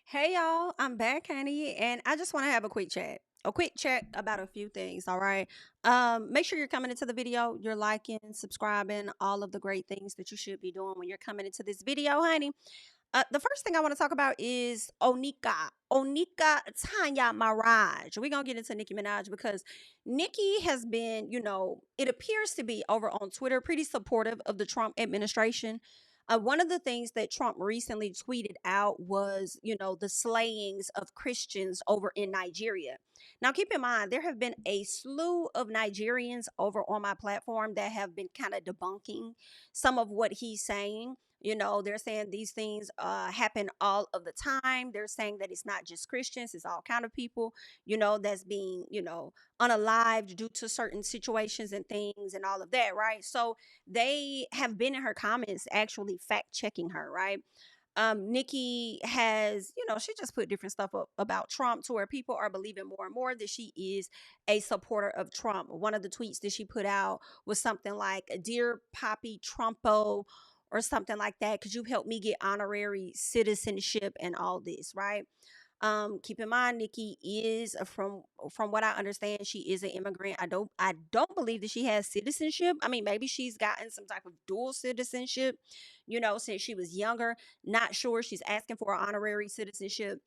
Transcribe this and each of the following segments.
Hey y'all, I'm back, honey, and I just want to have a quick chat. A quick chat about a few things, all right? Make sure you're coming into the video, you're liking, subscribing, all of the great things that you should be doing when you're coming into this video, honey. The first thing I want to talk about is Onika Tanya Maraj. We're gonna get into Nicki Minaj because Nicki has been, it appears to be over on Twitter, pretty supportive of the Trump administration. One of the things that Trump recently tweeted out was, the slayings of Christians over in Nigeria. Now, keep in mind, there have been a slew of Nigerians over on my platform that have been kind of debunking some of what he's saying. They're saying these things happen all of the time. They're saying that it's not just Christians, it's all kind of people, that's being, unalived due to certain situations and things and all of that, right? So they have been in her comments actually fact checking her, right? Nikki has, she just put different stuff up about Trump to where people are believing more and more that she is a supporter of Trump. One of the tweets that she put out was something like, "Dear Poppy Trumpo," or something like that. Could you help me get honorary citizenship and all this, right? Keep in mind, Nikki is from what I understand, she is an immigrant. I don't believe that she has citizenship. I mean, maybe she's gotten some type of dual citizenship, since she was younger. Not sure. She's asking for an honorary citizenship.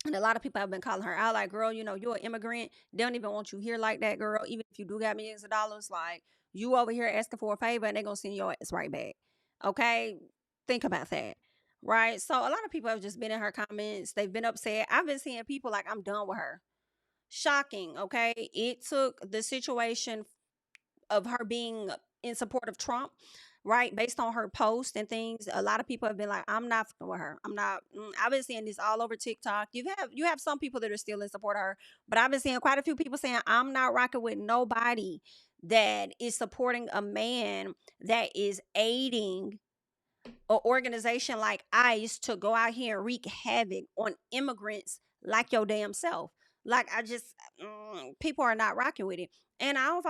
And a lot of people have been calling her out, like, "Girl, you're an immigrant. They don't even want you here like that, girl. Even if you do got millions of dollars, like, you over here asking for a favor and they're gonna send your ass right back." Okay? Think about that. Right? So a lot of people have just been in her comments. They've been upset. I've been seeing people like, "I'm done with her." Shocking. Okay. It took the situation of her being in support of Trump, right? Based on her post and things, a lot of people have been like, "I'm not fucking with her. I'm not." I've been seeing this all over TikTok. You have some people that are still in support of her, but I've been seeing quite a few people saying, "I'm not rocking with nobody that is supporting a man that is aiding an organization like ICE to go out here and wreak havoc on immigrants like your damn self." Like, people are not rocking with it, and I don't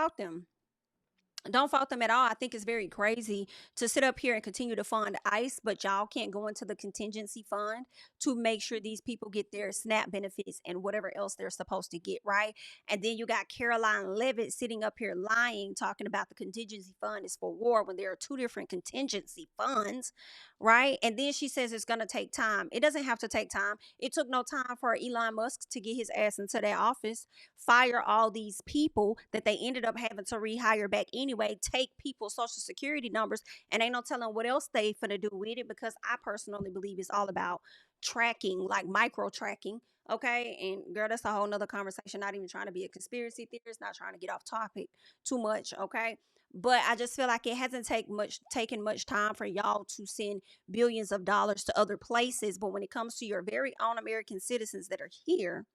fault them at all. I think it's very crazy to sit up here and continue to fund ICE, but y'all can't go into the contingency fund to make sure these people get their SNAP benefits and whatever else they're supposed to get, right? And then you got Caroline Levitt sitting up here lying, talking about the contingency fund is for war when there are two different contingency funds, right? And then she says it's going to take time. It doesn't have to take time. It took no time for Elon Musk to get his ass into that office, fire all these people that they ended up having to rehire back anyway, take people's social security numbers, and ain't no telling what else they finna do with it, because I personally believe it's all about tracking, like micro tracking. Okay. And girl, that's a whole nother conversation. Not even trying to be a conspiracy theorist, not trying to get off topic too much. Okay. But I just feel like it hasn't taken much time for y'all to send billions of dollars to other places. But when it comes to your very own American citizens that are here,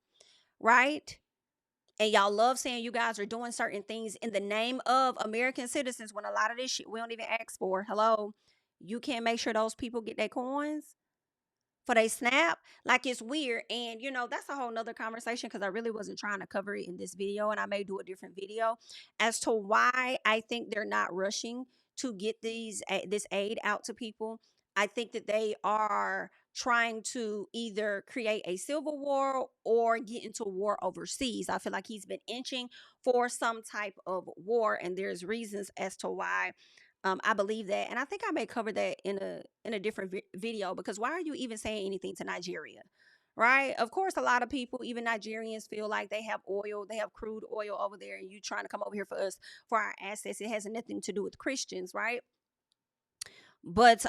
right? And y'all love saying you guys are doing certain things in the name of American citizens when a lot of this shit we don't even ask for. Hello. You can't make sure those people get their coins for they snap. Like, it's weird. And that's a whole nother conversation, because I really wasn't trying to cover it in this video, and I may do a different video as to why I think they're not rushing to get this aid out to people. I think that they are trying to either create a civil war or get into war overseas. I feel like he's been inching for some type of war, and there's reasons as to why. I believe that, and I think I may cover that in a different video, because why are you even saying anything to Nigeria? Right? Of course, a lot of people, even Nigerians, feel like they have oil, they have crude oil over there, and you trying to come over here for us for our assets. It has nothing to do with Christians, right? But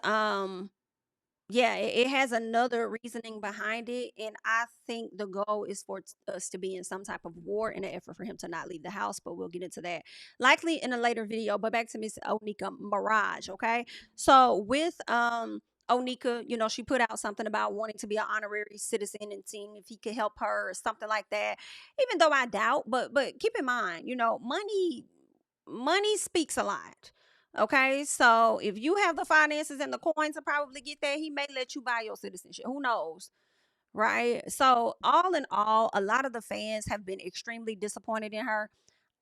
yeah, it has another reasoning behind it, and I think the goal is for us to be in some type of war in an effort for him to not leave the house. But we'll get into that likely in a later video. But back to Miss Onika Mirage, okay? So with Onika, she put out something about wanting to be an honorary citizen and seeing if he could help her or something like that. Even though I doubt, but keep in mind, money speaks a lot. Okay, so if you have the finances and the coins to probably get there, he may let you buy your citizenship. Who knows? Right? So, all in all, a lot of the fans have been extremely disappointed in her.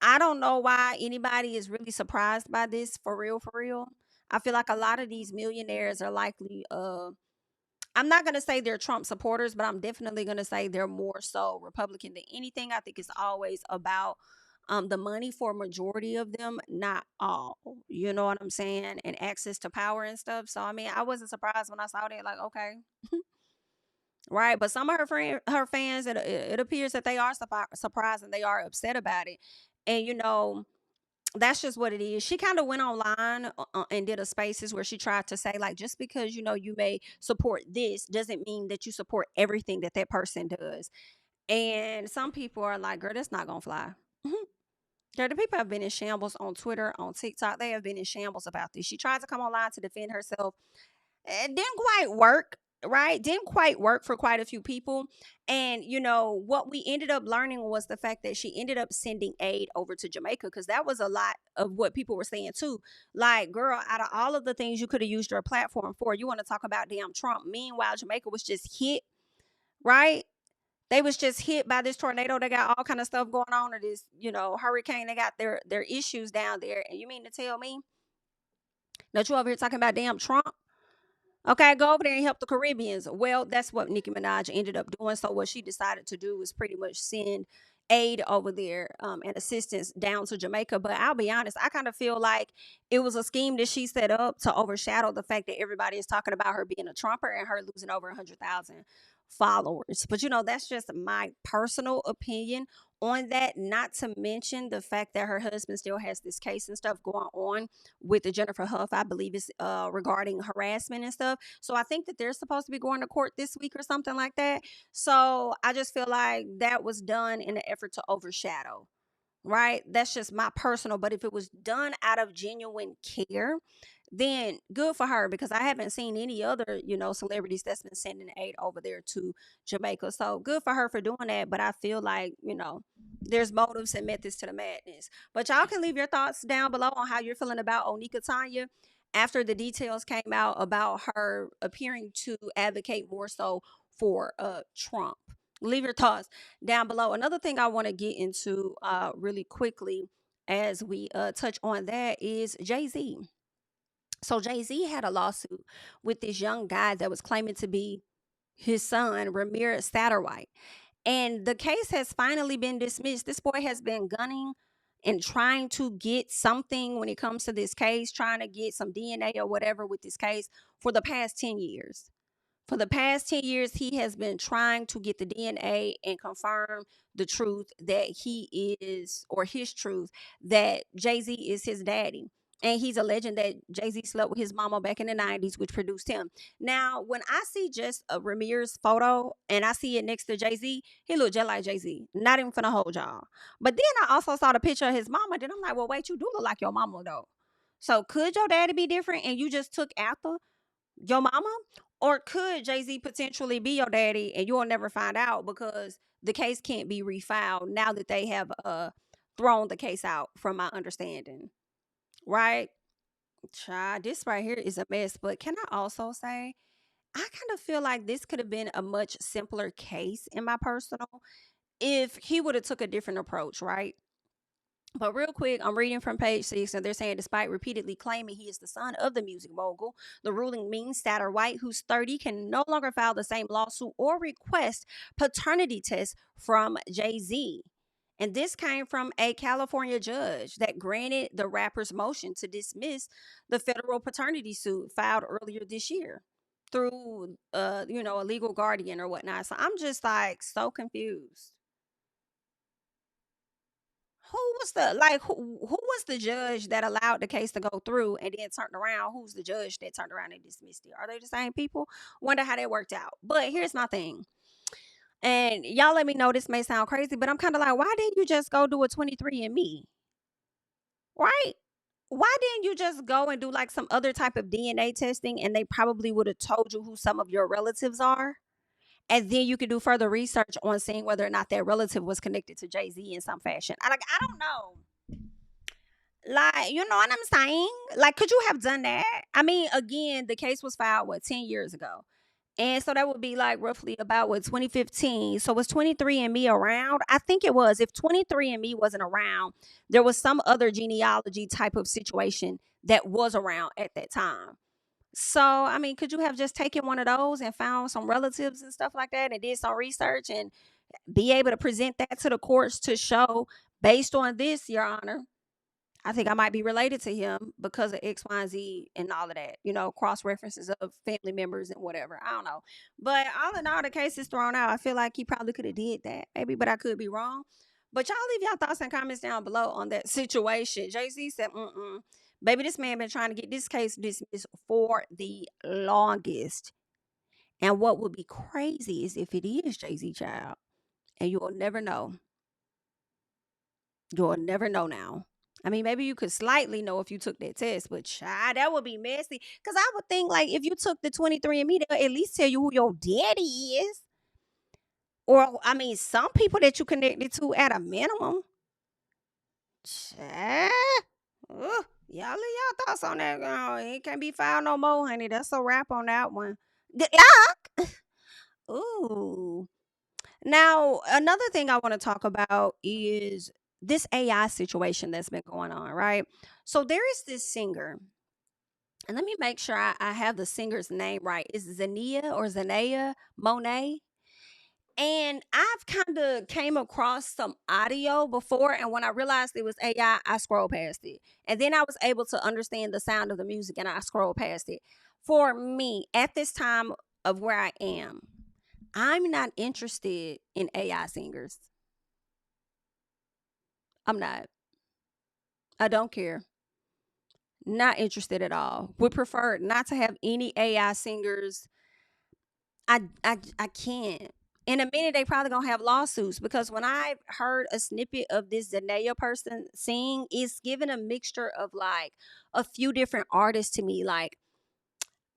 I don't know why anybody is really surprised by this, for real, for real. I feel like a lot of these millionaires are likely I'm not gonna say they're Trump supporters, but I'm definitely gonna say they're more so Republican than anything. I think it's always about the money for a majority of them, not all. You know what I'm saying? And access to power and stuff. So I mean, I wasn't surprised when I saw that. Like, okay, right. But some of her fans, it appears that they are surprised and they are upset about it. And that's just what it is. She kind of went online and did a spaces where she tried to say, like, just because you may support this doesn't mean that you support everything that that person does. And some people are like, girl, that's not gonna fly. Girl, the people have been in shambles on Twitter, on TikTok. They have been in shambles about this. She tried to come online to defend herself. It didn't quite work, right? Didn't quite work for quite a few people. And what we ended up learning was the fact that she ended up sending aid over to Jamaica, because that was a lot of what people were saying too. Like, girl, out of all of the things you could have used your platform for, you want to talk about damn Trump. Meanwhile, Jamaica was just hit, right? They was just hit by this tornado. They got all kind of stuff going on, or this, hurricane. They got their issues down there. And you mean to tell me that you over here talking about damn Trump? Okay, go over there and help the Caribbeans. Well, that's what Nicki Minaj ended up doing. So what she decided to do was pretty much send aid over there, and assistance down to Jamaica. But I'll be honest, I kind of feel like it was a scheme that she set up to overshadow the fact that everybody is talking about her being a Trumper and her losing over 100,000 followers. But that's just my personal opinion on that. Not to mention the fact that her husband still has this case and stuff going on with the Jennifer Huff. I believe it's regarding harassment and stuff. So I think that they're supposed to be going to court this week or something like that. So I just feel like that was done in an effort to overshadow. Right? That's just my personal. But if it was done out of genuine care, then good for her, because I haven't seen any other, celebrities that's been sending aid over there to Jamaica. So good for her for doing that. But I feel like, there's motives and methods to the madness. But y'all can leave your thoughts down below on how you're feeling about Onika Tanya after the details came out about her appearing to advocate more so for Trump. Leave your thoughts down below. Another thing I want to get into really quickly as we touch on that is Jay-Z. So Jay-Z had a lawsuit with this young guy that was claiming to be his son, Ramirez Satterwhite. And the case has finally been dismissed. This boy has been gunning and trying to get something when it comes to this case, trying to get some DNA or whatever with this case for the past 10 years. For the past 10 years, he has been trying to get the DNA and confirm the truth that he is, or his truth, that Jay-Z is his daddy. And he's alleging that Jay-Z slept with his mama back in the 90s, which produced him. Now, when I see just a Ramirez photo and I see it next to Jay-Z, he look just like Jay-Z. Not even finna hold y'all. But then I also saw the picture of his mama. Then I'm like, well, wait, you do look like your mama, though. So could your daddy be different and you just took after your mama? Or could Jay-Z potentially be your daddy and you'll never find out because the case can't be refiled now that they have thrown the case out, from my understanding? Right? Child, this right here is a mess. But can I also say, I kind of feel like this could have been a much simpler case, in my personal, if he would have took a different approach, right? But real quick, I'm reading from page 6, and they're saying, despite repeatedly claiming he is the son of the music mogul, the ruling means Satterwhite, who's 30, can no longer file the same lawsuit or request paternity tests from Jay-Z. And this came from a California judge that granted the rapper's motion to dismiss the federal paternity suit filed earlier this year through, a legal guardian or whatnot. So I'm just like so confused. Who was the judge that allowed the case to go through and then turned around? Who's the judge that turned around and dismissed it? Are they the same people? Wonder how that worked out. But here's my thing. And y'all let me know, this may sound crazy, but I'm kind of like, why didn't you just go do a 23andMe? Right? Why didn't you just go and do like some other type of DNA testing, and they probably would have told you who some of your relatives are? And then you could do further research on seeing whether or not that relative was connected to Jay-Z in some fashion. I don't know. Like, you know what I'm saying? Like, could you have done that? I mean, again, the case was filed, 10 years ago? And so that would be like roughly about 2015. So was 23andMe around? I think it was. If 23andMe wasn't around, there was some other genealogy type of situation that was around at that time. So, I mean, could you have just taken one of those and found some relatives and stuff like that and did some research and be able to present that to the courts to show, based on this, Your Honor, I think I might be related to him because of X, Y, and Z and all of that, cross references of family members and whatever. I don't know. But all in all, the case is thrown out. I feel like he probably could have did that, maybe, but I could be wrong. But y'all leave y'all thoughts and comments down below on that situation. Jay-Z said, baby, this man been trying to get this case dismissed for the longest. And what would be crazy is if it is Jay-Z, child, and you'll never know. You'll never know now. I mean, maybe you could slightly know if you took that test, but child, that would be messy. Because I would think, like, if you took the 23andMe, they'll at least tell you who your daddy is. Or, I mean, some people that you connected to at a minimum. Child. Ugh. Y'all leave y'all thoughts on that, girl. It can't be filed no more, honey. That's a wrap on that one. Good luck. Ooh. Now, another thing I want to talk about is this AI situation that's been going on, right? So there is this singer, and let me make sure I have the singer's name right. Is Zanaya Monet? And I've kind of came across some audio before, and when I realized it was AI, I scrolled past it. And then I was able to understand the sound of the music, and I scrolled past it. For me, at this time of where I am, I'm not interested in AI singers. I'm not. I don't care. Not interested at all. Would prefer not to have any AI singers. I can't. In a minute, they probably gonna have lawsuits because when I heard a snippet of this Zanaya person sing, it's giving a mixture of like a few different artists to me, like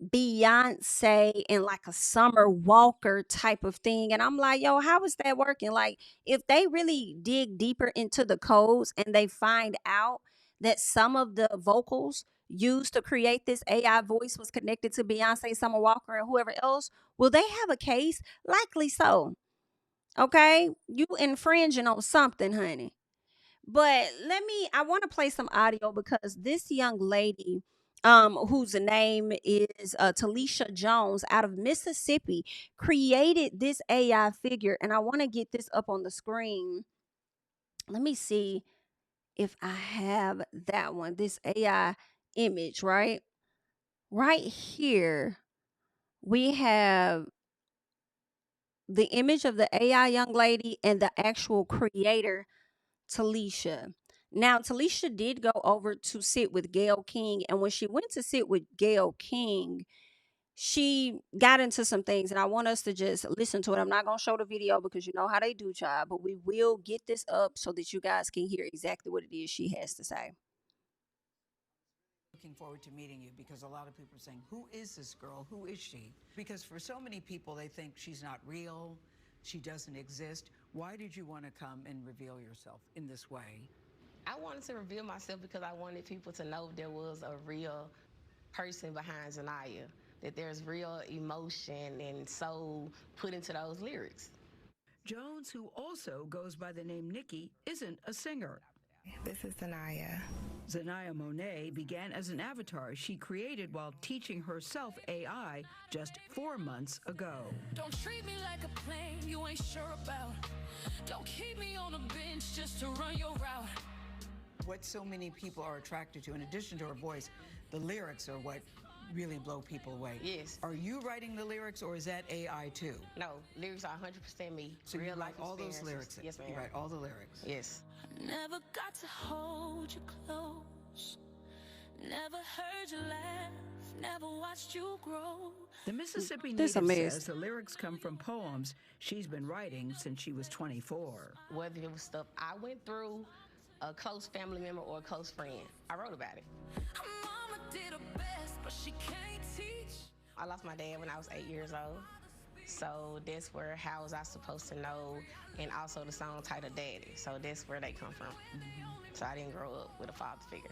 Beyonce and like a Summer Walker type of thing. And I'm like, yo, how is that working? Like, if they really dig deeper into the codes and they find out that some of the vocals used to create this AI voice was connected to Beyonce, Summer Walker, and whoever else, will they have a case? Likely so. Okay. You infringing on something, honey. But I want to play some audio because this young lady, whose name is Telisha Jones out of Mississippi, created this AI figure. And I want to get this up on the screen. Let me see if I have that one, this AI image, right? Right here, we have the image of the AI young lady and the actual creator, Telisha. Now, Telisha did go over to sit with Gayle King, and when she went to sit with Gayle King, she got into some things, and I want us to just listen to it. I'm not gonna show the video because you know how they do, child, but we will get this up so that you guys can hear exactly what it is she has to say. Looking forward to meeting you because a lot of people are saying, who is this girl? Who is she? Because for so many people, they think she's not real. She doesn't exist. Why did you want to come and reveal yourself in this way? I wanted to reveal myself because I wanted people to know there was a real person behind Zanaya, that there's real emotion and soul put into those lyrics. Jones, who also goes by the name Nicki, isn't a singer. This is Zanaya. Zanaya Monet began as an avatar she created while teaching herself AI just 4 months ago. Don't treat me like a plane you ain't sure about. Don't keep me on a bench just to run your route. What so many people are attracted to, in addition to her voice, the lyrics are what really blow people away. Yes. Are you writing the lyrics or is that AI too? No, lyrics are 100% me. So you write all those lyrics? Yes, ma'am. You write all the lyrics? Yes. Never got to hold you close. Never heard you laugh. Never watched you grow. The Mississippi This native a mess. says the lyrics come from poems she's been writing since she was 24. Whether it was stuff I went through, a close family member, or a close friend, I wrote about it. Mama did her best, but she can't teach. I lost my dad when I was 8 years old. So that's where, how was I supposed to know? And also the song titled Daddy. So that's where they come from. So I didn't grow up with a father figure.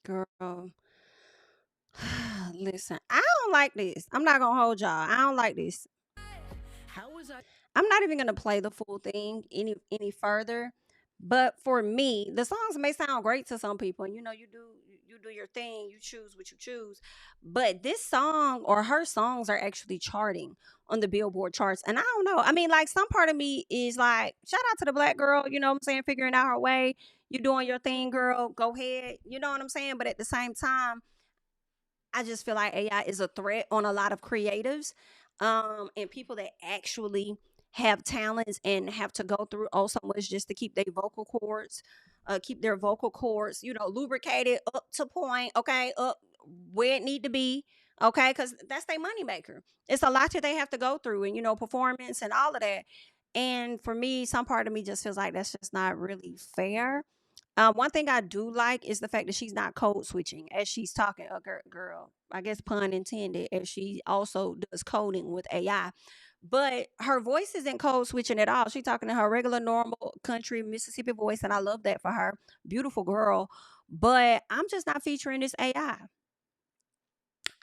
Girl. Listen, I don't like this. I'm not gonna hold y'all. I don't like this. How was I? I'm not even gonna play the full thing any further. But for me, the songs may sound great to some people. And you you do your thing, you choose what you choose. But this song or her songs are actually charting on the Billboard charts. And I don't know. I mean, like, some part of me is like, shout out to the black girl, you know what I'm saying, figuring out her way. You doing your thing, girl. Go ahead. You know what I'm saying? But at the same time, I just feel like AI is a threat on a lot of creatives, and people that actually have talents and have to go through oh so much just to keep their vocal cords, keep their vocal cords, lubricated up to point, okay, up where it need to be, okay, because that's their money maker. It's a lot that they have to go through, and performance and all of that. And for me, some part of me just feels like that's just not really fair. One thing I do like is the fact that she's not code switching as she's talking. A girl, I guess pun intended, as she also does coding with AI. But her voice isn't code switching at all. She's talking to her regular, normal country Mississippi voice, and I love that for her. Beautiful girl. But I'm just not featuring this AI.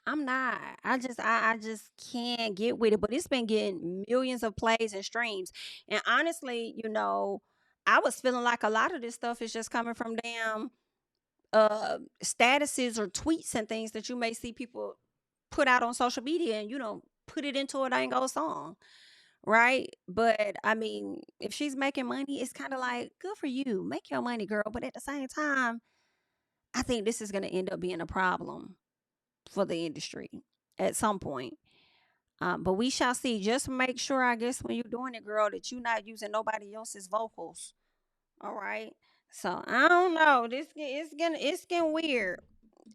I'm not. I just can't get with it. But it's been getting millions of plays and streams. And honestly, I was feeling like a lot of this stuff is just coming from damn statuses or tweets and things that you may see people put out on social media, and put it into a dang old song, right? But I mean, if she's making money, it's kind of like, good for you, make your money, girl. But at the same time, I think this is going to end up being a problem for the industry at some point. But we shall see. Just make sure, I guess, when you're doing it, girl, that you're not using nobody else's vocals. All right. So I don't know. It's getting weird.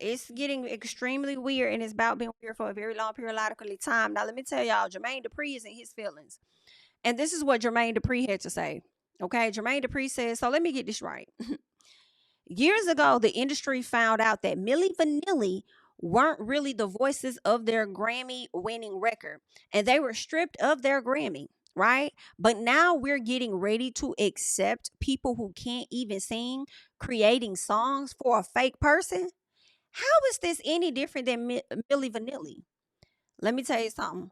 It's getting extremely weird, and it's about being weird for a very long periodical time. Now let me tell y'all, Jermaine Dupri is in his feelings, and this is what Jermaine Dupri had to say. Okay, Jermaine Dupri says. So let me get this right. Years ago, the industry found out that Milli Vanilli weren't really the voices of their Grammy winning record, and they were stripped of their Grammy, right? But now we're getting ready to accept people who can't even sing creating songs for a fake person. How is this any different than Milli Vanilli? Let me tell you something.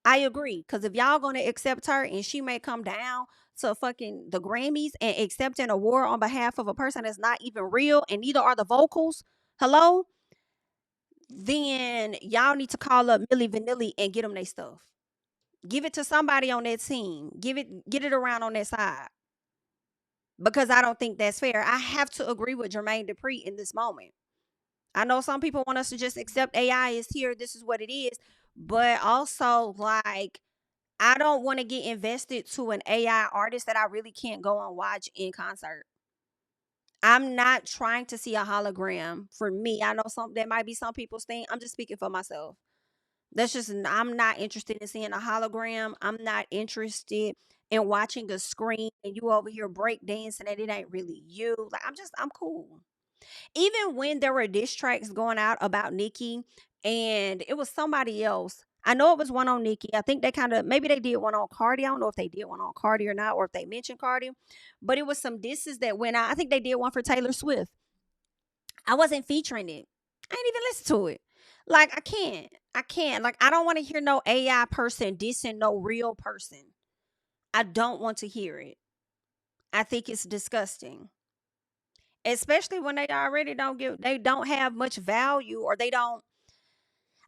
I agree, because if y'all gonna accept her and she may come down to fucking the Grammys and accept an award on behalf of a person that's not even real and neither are the vocals, hello, then y'all need to call up Milli Vanilli and get them their stuff. Give it to somebody on that team. Get it around on that side. Because I don't think that's fair. I have to agree with Jermaine Dupri in this moment. I know some people want us to just accept AI is here. This is what it is. But also, like, I don't want to get invested to an AI artist that I really can't go and watch in concert. I'm not trying to see a hologram for me. I know there might be some people's thing. I'm just speaking for myself. I'm not interested in seeing a hologram. I'm not interested in watching a screen and you over here break dancing and it ain't really you. Like, I'm cool. Even when there were diss tracks going out about Nicki and it was somebody else. I know it was one on Nicki. I think maybe they did one on Cardi. I don't know if they did one on Cardi or not, or if they mentioned Cardi. But it was some disses that went out. I think they did one for Taylor Swift. I wasn't featuring it. I ain't even listen to it. Like, I can't. Like, I don't want to hear no AI person dissing no real person. I don't want to hear it. I think it's disgusting. Especially when they already they don't have much value, or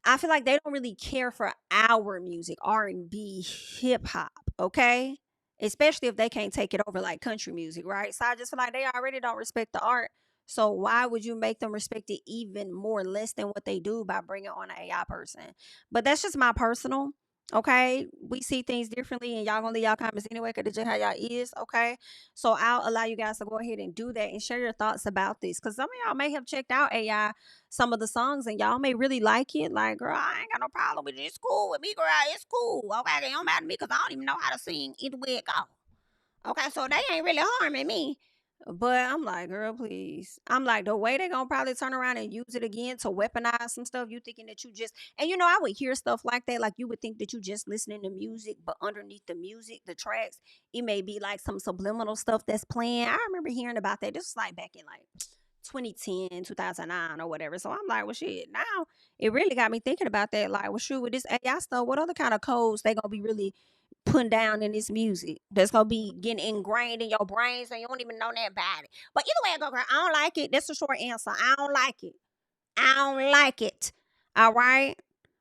I feel like they don't really care for our music, R&B, hip hop, okay? Especially if they can't take it over like country music, right? So I just feel like they already don't respect the art. So why would you make them respect it even more less than what they do by bringing on an AI person? But that's just my personal. Okay, we see things differently, and y'all gonna leave y'all comments anyway, because that's just how y'all is. Okay, so I'll allow you guys to go ahead and do that and share your thoughts about this, because some of y'all may have checked out AI, some of the songs, and y'all may really like it. Like, girl, I ain't got no problem with it. It's cool with me, girl. It's cool. Okay, it don't matter to me because I don't even know how to sing either way it go. Okay, so they ain't really harming me. But I'm like, girl, please. I'm like, the way they gonna probably turn around and use it again to weaponize some stuff, you thinking that you just, and I would hear stuff like that. Like, you would think that you just listening to music, but underneath the music, the tracks, it may be like some subliminal stuff that's playing. I remember hearing about that. This was like back in like 2010, 2009 or whatever. So I'm like, well, shit, now it really got me thinking about that. Like, well, shoot, with this AI stuff, what other kind of codes they gonna be really putting down in this music that's gonna be getting ingrained in your brains and you don't even know that about it. But either way I go, girl, I don't like it. That's the short answer. I don't like it. I don't like it. All right.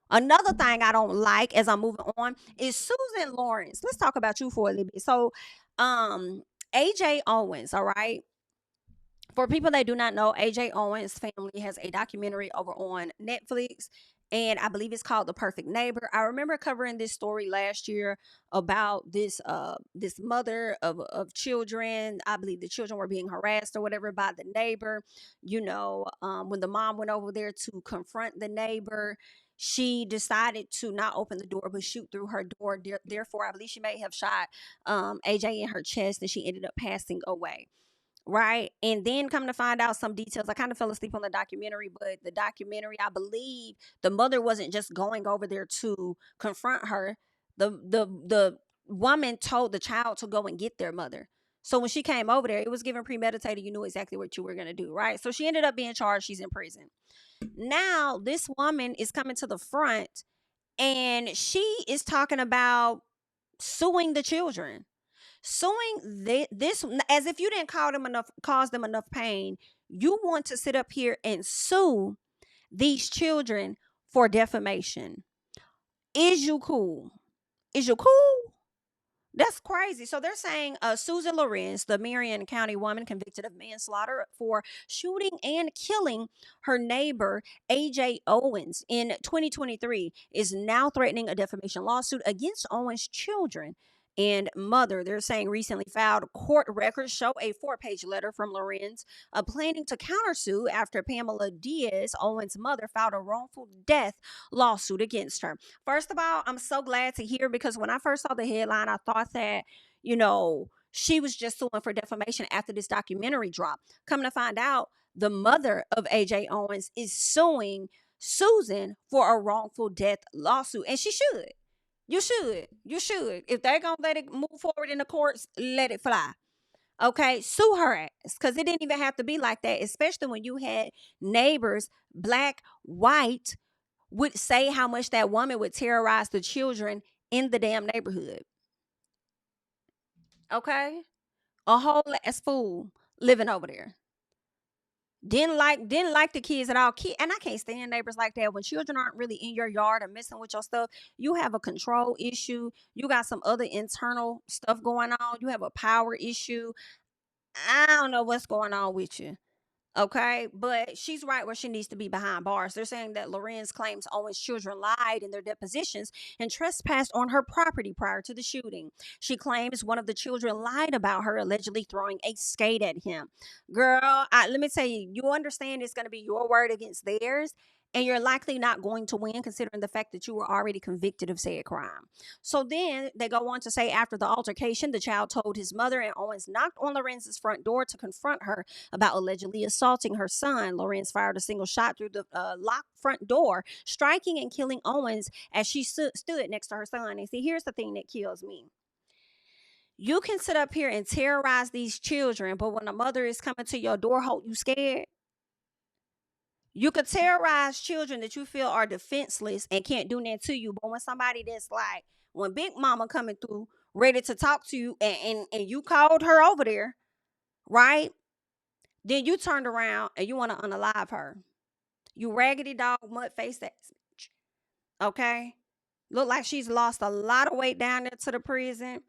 Another thing I don't like as I'm moving on is Susan Lawrence. Let's talk about you for a little bit. So, AJ Owens, all right. For people that do not know, AJ Owens' family has a documentary over on Netflix, and I believe it's called The Perfect Neighbor. I remember covering this story last year about this mother of children. I believe the children were being harassed or whatever by the neighbor. When the mom went over there to confront the neighbor, she decided to not open the door but shoot through her door. Therefore, I believe she may have shot AJ in her chest, and she ended up passing away. Right. And then come to find out some details. I kind of fell asleep on the documentary, but the documentary, I believe the mother wasn't just going over there to confront her. The woman told the child to go and get their mother. So when she came over there, it was given premeditated. You knew exactly what you were going to do. Right. So she ended up being charged. She's in prison. Now this woman is coming to the front and she is talking about suing the children, suing this as if you didn't cause them enough pain. You want to sit up here and sue these children for defamation. Is you cool? Is you cool? That's crazy. So they're saying Susan Lorenz, the Marion County woman convicted of manslaughter for shooting and killing her neighbor, AJ Owens, in 2023, is now threatening a defamation lawsuit against Owens' children and mother. They're saying recently filed court records show a 4-page letter from Lorenz planning to countersue after Pamela Diaz, Owens' mother, filed a wrongful death lawsuit against her. First of all, I'm so glad to hear, because when I first saw the headline, I thought that, she was just suing for defamation after this documentary dropped. Come to find out, the mother of AJ Owens is suing Susan for a wrongful death lawsuit, and she should. You should. You should. If they're going to let it move forward in the courts, let it fly. Okay, sue her ass, because it didn't even have to be like that, especially when you had neighbors, black, white, would say how much that woman would terrorize the children in the damn neighborhood. Okay? A whole ass fool living over there. Didn't like the kids at all. And I can't stand neighbors like that. When children aren't really in your yard or messing with your stuff, you have a control issue. You got some other internal stuff going on. You have a power issue. I don't know what's going on with you. Okay, but she's right where she needs to be, behind bars. They're saying that Lorenz claims Owens' children lied in their depositions and trespassed on her property prior to the shooting. She claims one of the children lied about her allegedly throwing a skate at him. Girl, let me tell you, you understand it's going to be your word against theirs, and you're likely not going to win, considering the fact that you were already convicted of said crime. So then they go on to say, after the altercation, the child told his mother, and Owens knocked on Lorenz's front door to confront her about allegedly assaulting her son. Lorenz fired a single shot through the locked front door, striking and killing Owens as she stood next to her son. And see, here's the thing that kills me. You can sit up here and terrorize these children, but when a mother is coming to your door, you scared? You could terrorize children that you feel are defenseless and can't do that to you. But when somebody that's like, when Big Mama coming through, ready to talk to you, and you called her over there, right? Then you turned around and you want to unalive her. You raggedy dog, mud face that. Okay? Look like she's lost a lot of weight down there to the prison.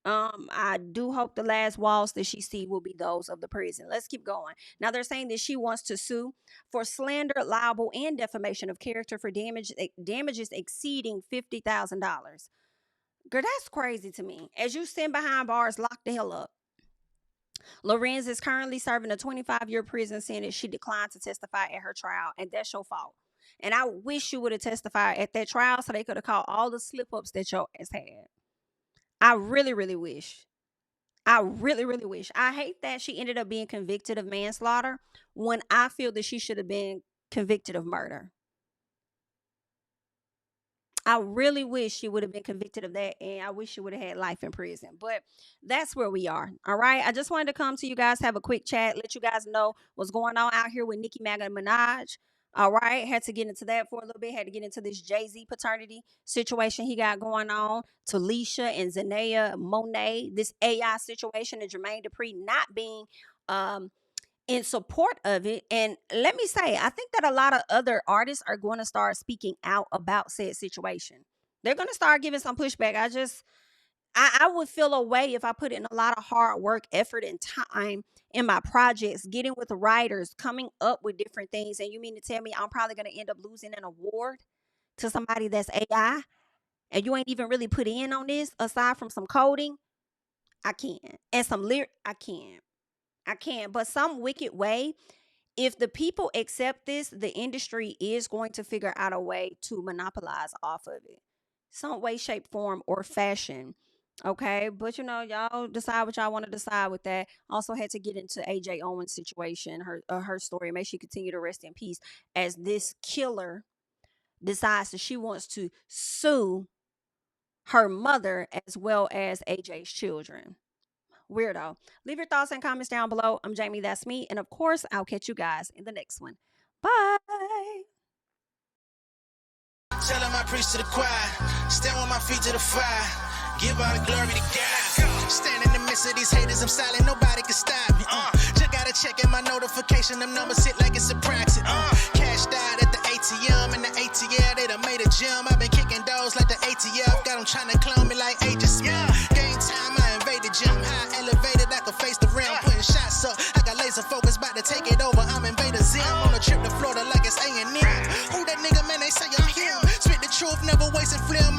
I do hope the last walls that she see will be those of the prison. Let's keep going. Now they're saying that she wants to sue for slander, libel, and defamation of character for damages exceeding $50,000. Girl, that's crazy to me. As you stand behind bars, lock the hell up. Lorenz is currently serving a 25-year prison sentence. She declined to testify at her trial, and that's your fault. And I wish you would have testified at that trial so they could have caught all the slip-ups that your ass had. I really, really wish. I really, really wish. I hate that she ended up being convicted of manslaughter when I feel that she should have been convicted of murder. I really wish she would have been convicted of that, and I wish she would have had life in prison. But that's where we are. All right. I just wanted to come to you guys, have a quick chat, let you guys know what's going on out here with Nicki Minaj. All right, had to get into that for a little bit. Had to get into this Jay-Z paternity situation he got going on. Telisha and Zanaya Monet, this AI situation, and Jermaine Dupri not being in support of it. And let me say, I think that a lot of other artists are going to start speaking out about said situation. They're going to start giving some pushback. I would feel a way if I put in a lot of hard work, effort, and time in my projects, getting with the writers, coming up with different things. And you mean to tell me I'm probably going to end up losing an award to somebody that's AI? And you ain't even really put in on this aside from some coding? I can't. And some lyric, I can't. I can't. But some wicked way, if the people accept this, the industry is going to figure out a way to monopolize off of it. Some way, shape, form, or fashion. Okay, but y'all decide what y'all want to decide with that. Also had to get into AJ Owens' situation, her story. May she continue to rest in peace as this killer decides that she wants to sue her mother as well as AJ's children. Weirdo. Leave your thoughts and comments down below. I'm Jamie, that's me, and of course, I'll catch you guys in the next one. Bye. Tell him I preach to the choir. Stand with my feet to the fire. Give all the glory to God. Stand in the midst of these haters, I'm silent, nobody can stop me. Just gotta check in my notification, them numbers hit like it's a proxy. Cash died at the ATM, and the ATL, they done made a gym. I've been kicking doors like the ATF, got them trying to clone me like Aegis. Game time, I invaded gym. High elevated, I could face the rim. Putting shots up, I got laser focus, about to take it over. I'm Invader Zim, on a trip to Florida like it's A&M. Who that nigga, man, they say I'm him. Spit the truth, never wasted film.